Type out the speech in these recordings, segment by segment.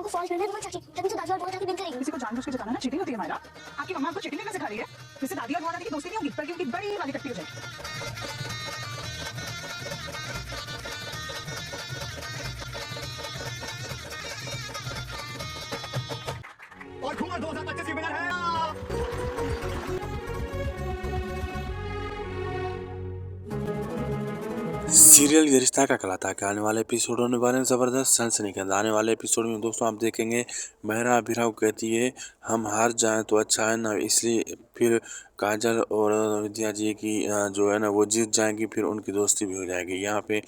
को फॉल्स मिल रहा है तुम्हारी चाची, तभी तो दादी और बुआ दादी बिन करेगी। किसी को जानबूझ के जताना ना चीटिंग होती है मायरा। आपकी मम्मा आपको चीटिंग करना सिखा रही है। इससे दादी और बुआ दादी की दोस्ती नहीं होगी बल्कि उनकी बड़ी वाली कट्टी हो जाएगी। और घूमर 2025 की विनर है सीरियल ये रिश्ता क्या कहलाता है के आने वाले एपिसोड होने वाले हैं ज़बरदस्त सनसनीखेज। आने वाले एपिसोड में दोस्तों आप देखेंगे महरा अभिराव कहती है हम हार जाएं तो अच्छा है ना, इसलिए फिर काजल और विद्या जी की जो है ना वो जीत जाएंगी, फिर उनकी दोस्ती भी हो जाएगी। यहाँ पे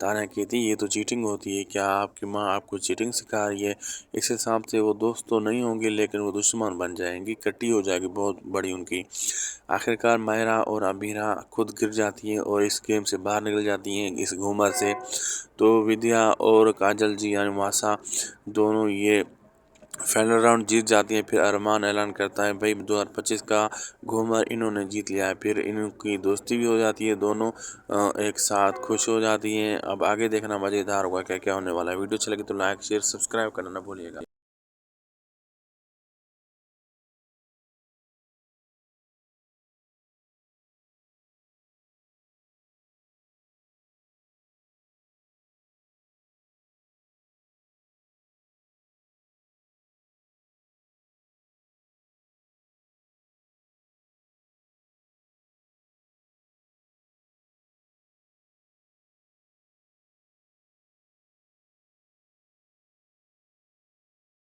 ताना कहती है ये तो चीटिंग होती है, क्या आपकी माँ आपको चीटिंग सिखा रही है? इस हिसाब से वो दोस्त तो नहीं होंगे लेकिन वो दुश्मन बन जाएंगी, कट्टी हो जाएगी बहुत बड़ी उनकी। आखिरकार मायरा और अबीरा खुद गिर जाती हैं और इस गेम से बाहर निकल जाती हैं इस घूमर से। तो विद्या और काजल जी यानी मासा दोनों ये फाइनल राउंड जीत जाती हैं। फिर अरमान ऐलान करता है भाई 2025 का घूमर इन्होंने जीत लिया है, फिर इनकी दोस्ती भी हो जाती है, दोनों एक साथ खुश हो जाती हैं। अब आगे देखना मज़ेदार होगा क्या क्या होने वाला है। वीडियो अच्छी लगी तो लाइक शेयर सब्सक्राइब करना ना भूलिएगा।